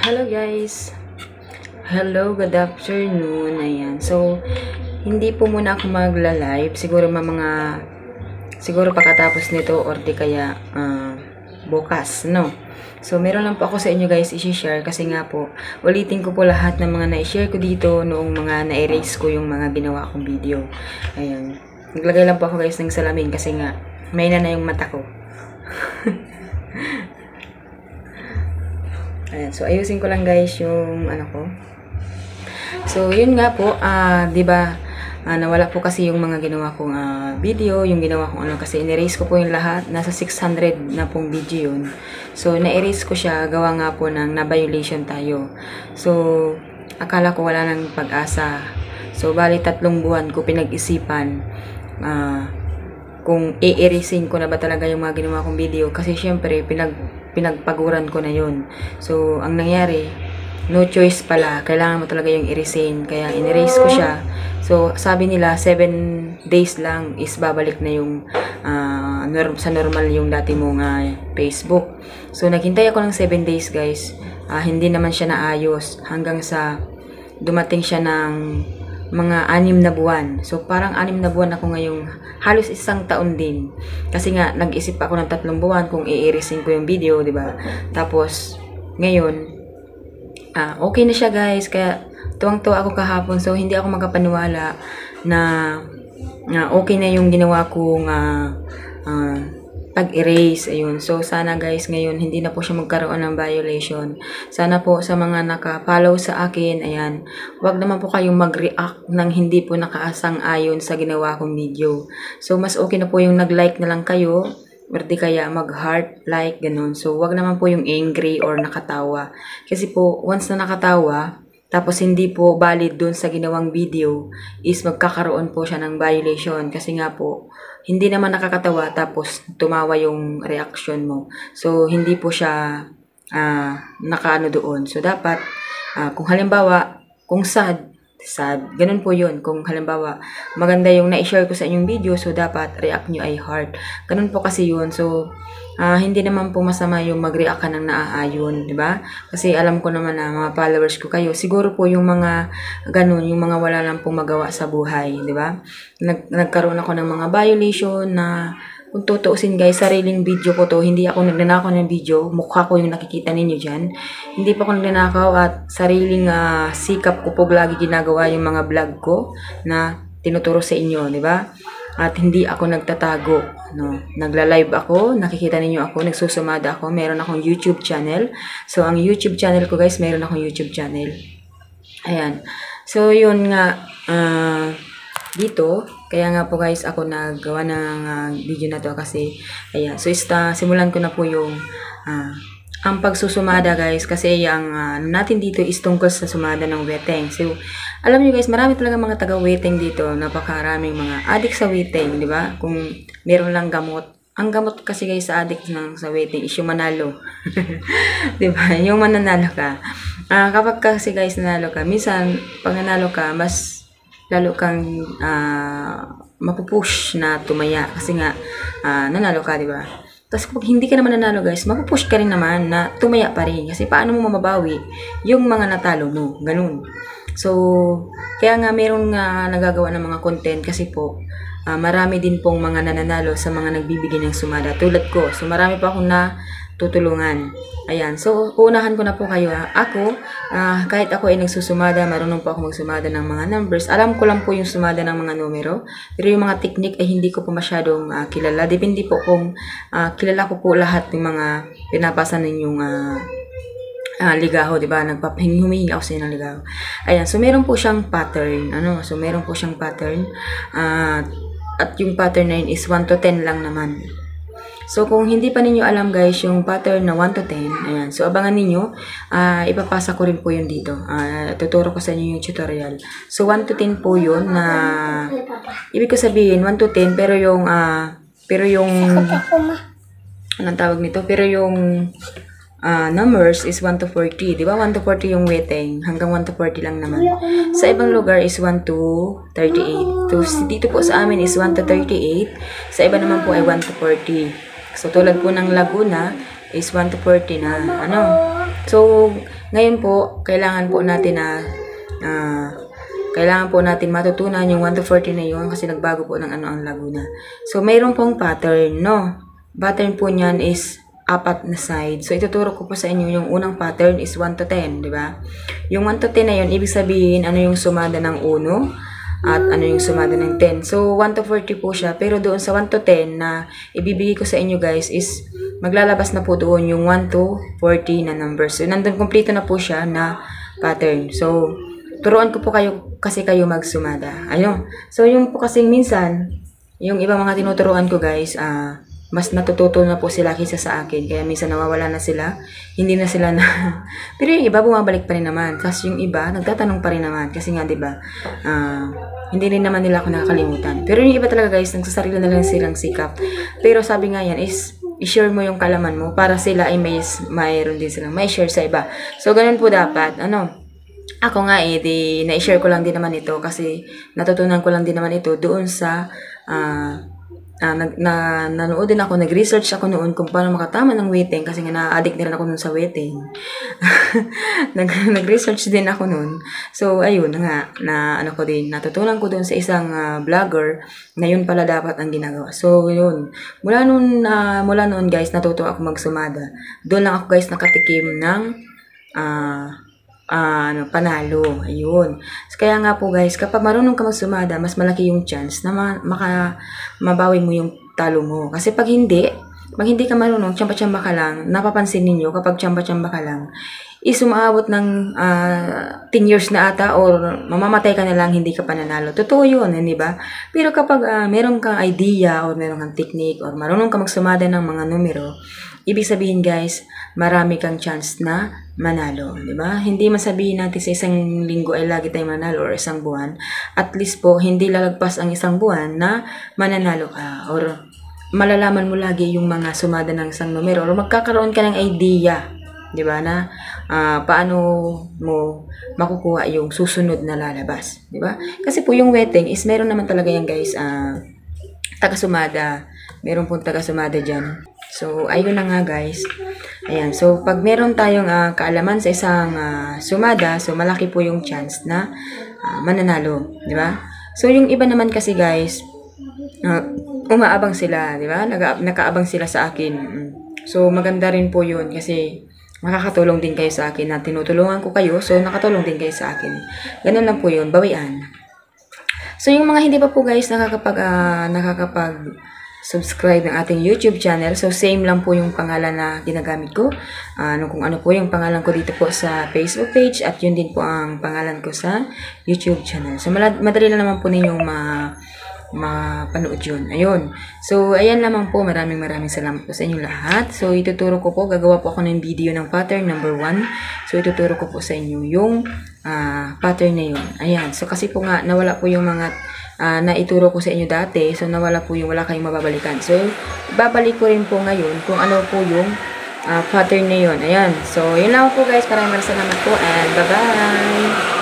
Hello guys! Hello, good afternoon. Ayan. So, hindi po muna ako magla-live. Siguro pagkatapos nito or di kaya bukas, no? So, meron lang po ako sa inyo guys i-share kasi nga po, ulitin ko po lahat ng mga na-share ko dito noong mga na-erase ko yung mga ginawa kong video. Ayan. Naglagay lang po ako guys ng salamin kasi nga, may na yung mata ko. Ayan, so ayusin ko lang guys yung ano ko. So yun nga po, 'di ba? Nawala po kasi yung mga ginawa kong video, yung ginawa kong kasi in-erase ko po yung lahat, nasa 600 na pong video yun. So na-erase ko siya, gawa nga po ng na-violation tayo. So akala ko wala nang pag-asa. So bali 3 buwan ko pinag-isipan kung i-erasein ko na ba talaga yung mga ginawa kong video kasi syempre pinagpaguran ko na yun. So ang nangyari, no choice pala, kailangan mo talaga yung erasein, kaya in-erase ko siya. So sabi nila 7 days lang is babalik na yung sa normal yung dati mong Facebook. So naghintay ako ng 7 days guys. Hindi naman siya naayos hanggang sa dumating siya ng mga 6 na buwan. So, parang 6 na buwan ako ngayong halos 1 taon din. Kasi nga, nag-isip ako ng 3 buwan kung i-erasein ko yung video, di ba? Tapos, ngayon, okay na siya guys. Kaya, tuwang-tuwa ako kahapon. So, hindi ako makapaniwala na okay na yung ginawa kong pag-erase. Ayun. So, sana guys, ngayon, hindi na po siya magkaroon ng violation. Sana po sa mga naka-follow sa akin, ayan, wag naman po kayong mag-react ng hindi po nakaasang ayon sa ginawa kong video. So, mas okay na po yung nag-like na lang kayo, or di kaya mag-heart, like, ganun. So, wag naman po yung angry or nakatawa. Kasi po, once na nakatawa, tapos hindi po valid dun sa ginawang video, is magkakaroon po siya ng violation. Kasi nga po, hindi naman nakakatawa tapos tumawa yung reaction mo. So, hindi po siya nakaano doon. So, dapat, kung halimbawa, kung sad, ganun po yun. Kung halimbawa, maganda yung na-share ko sa inyong video, so dapat react nyo ay heart. Ganun po kasi yun. So, hindi naman po masama yung mag-react ka ng naaayon, di ba? Kasi alam ko naman na mga followers ko kayo, siguro po yung mga ganun, yung mga wala lang pong magawa sa buhay, di ba? Nagkaroon ako ng mga violation na kung tutuusin guys, sariling video ko to, hindi ako nagnanakaw ng video, mukha ko yung nakikita ninyo dyan. Hindi pa ako nagnanakaw at sariling sikap ko po lagi ginagawa yung mga vlog ko na tinuturo sa inyo, di ba? At hindi ako nagtatago, no. Nagla-live ako, nakikita ninyo ako, nagsusumada ako, meron akong YouTube channel. So, ang YouTube channel ko guys, meron akong YouTube channel. Ayan. So, yun nga, dito, kaya nga po guys, ako naggawa ng video na to kasi, ayan. So, simulan ko na po yung, ang pagsusumada guys, kasi yung natin dito is tungkol sa sumada ng weteng. So, alam nyo guys, marami talaga mga taga-weteng dito, napakaraming mga addict sa weteng, di ba? Kung meron lang gamot. Ang gamot kasi guys sa addict sa weteng is yung manalo. Di ba? Yung mananalo ka. Kapag kasi guys nanalo ka, minsan pag nanalo ka, mas lalo kang mapupush na tumaya kasi nga nanalo ka, di ba? Tapos kung hindi ka naman nanalo guys, mapupush ka rin naman na tumaya pa rin. Kasi paano mo mababawi yung mga natalo mo. Ganun. So, kaya nga merong nagagawa ng mga content kasi po, marami din pong mga nananalo sa mga nagbibigay ng sumada. Tulad ko. So, marami pa akong natutulungan. Ayan. So, unahan ko na po kayo. Ako, kahit ako ay nagsusumada, marunong po ako magsumada ng mga numbers. Alam ko lang po yung sumada ng mga numero. Pero yung mga technique ay hindi ko po masyadong kilala. Depende po kung kilala ko po lahat ng mga pinapasa ninyong ligaho, di ba? Humihingi ako sa inyo ng ligaho. Ayan. So, meron po siyang pattern. So, meron po siyang pattern. At yung pattern na yun is 1 to 10 lang naman. So, kung hindi pa ninyo alam guys, yung pattern na 1 to 10, ayan. So, abangan ninyo. Ipapasa ko rin po yun dito. Tuturo ko sa inyo yung tutorial. So, 1 to 10 po yun na, ibig ko sabihin, 1 to 10, pero yung, anong tawag nito? Pero yung, numbers is 1 to 40. Di ba? 1 to 40 yung weteng. Hanggang 1 to 40 lang naman. Sa ibang lugar is 1 to 38. So, dito po sa amin is 1 to 38. Sa iba naman po ay 1 to 40. So, tulad po ng Laguna is 1 to 40 na, So, Ngayon po, kailangan po natin na kailangan po natin matutunan yung 1 to 40 na yun kasi nagbago po ng ang Laguna. So, mayroon pong pattern, no? Pattern po niyan is 4 na side. So, ituturo ko po sa inyo yung unang pattern is 1 to 10, di ba? Yung 1 to 10 na yun, ibig sabihin ano yung sumada ng 1 at ano yung sumada ng 10. So, 1 to 40 po siya. Pero doon sa 1 to 10 na ibibigay ko sa inyo guys is maglalabas na po doon yung 1 to 40 na numbers. So, nandun kompleto na po siya na pattern. So, turuan ko po kayo kasi kayo magsumada. Ayun. So, yung po kasing minsan, yung iba mga tinuturuan ko guys, mas natututo na po sila kaysa sa akin. Kaya minsan nawawala na sila. Hindi na sila na... Pero yung iba bumabalik pa rin naman. Kasi yung iba nagtatanong pa rin naman. Kasi nga, di ba, hindi rin naman nila ako nakakalimutan. Pero yung iba talaga guys, nagsasarili na lang silang sikap. Pero sabi nga yan is, i-share mo yung kalaman mo para sila ay mayroon din silang may share sa iba. So, ganun po dapat. Ako nga na-share ko lang din naman ito kasi natutunan ko lang din naman ito doon sa nanood din ako, nag-research ako noon kung paano makatama ng weteng kasi nga na-addict na rin ako noon sa weteng. Nag-research din ako noon. So, ayun nga, natutunan ko doon sa isang vlogger na yun pala dapat ang ginagawa. So, yun. Mula noon guys, natuto ako magsumada. Doon lang ako guys nakatikim ng panalo. Ayun. So, kaya nga po guys, kapag marunong ka magsumada, mas malaki yung chance na mabawi mo yung talo mo. Kasi pag hindi ka marunong, tsamba-tsamba ka lang, napapansin ninyo, kapag tsamba-tsamba ka lang, is umaabot ng 10 years na ata or mamamatay ka na lang, hindi ka pananalo. Totoo yun, hindi ba? Pero kapag meron kang idea or meron kang technique or marunong ka magsumada ng mga numero, ibig sabihin guys, marami kang chance na manalo, di ba? Hindi masabihin natin sa isang linggo ay lagi tayong manalo or isang buwan. At least po, hindi lalagpas ang isang buwan na mananalo ka or malalaman mo lagi yung mga sumada ng isang numero or magkakaroon ka ng idea, di ba, na paano mo makukuha yung susunod na lalabas, di ba? Kasi po yung weteng is meron naman talaga yan guys, taga-sumada. Meron pong taga-sumada dyan. So, ayun na nga guys. Ayan. So, pag meron tayong kaalaman sa isang sumada, so malaki po yung chance na mananalo. Di ba? So, yung iba naman kasi guys, umaabang sila. Di ba? Nakaabang sila sa akin. So, maganda rin po yun kasi makakatulong din kayo sa akin na tinutulungan ko kayo. So, nakatulong din kayo sa akin. Ganun lang po yun. Bawian. So, yung mga hindi pa po guys nakakapag-subscribe ng ating YouTube channel. So, same lang po yung pangalan na ginagamit ko. Kung ano po yung pangalan ko dito po sa Facebook page at yun din po ang pangalan ko sa YouTube channel. So, madali na naman po ninyong mapanood yun. Ayun. So, ayan naman po. Maraming salamat po sa inyo lahat. So, ituturo ko po. Gagawa po ako ng video ng pattern number 1. So, ituturo ko po sa inyo yung pattern na yun. Ayan. So, kasi po nga, nawala po yung mga naituro ko sa inyo dati. So, nawala po yung wala kayong mababalikan. So, babalik ko rin po ngayon kung ano po yung pattern na yun. Ayan. So, yun lang po guys. Maraming salamat po and bye-bye!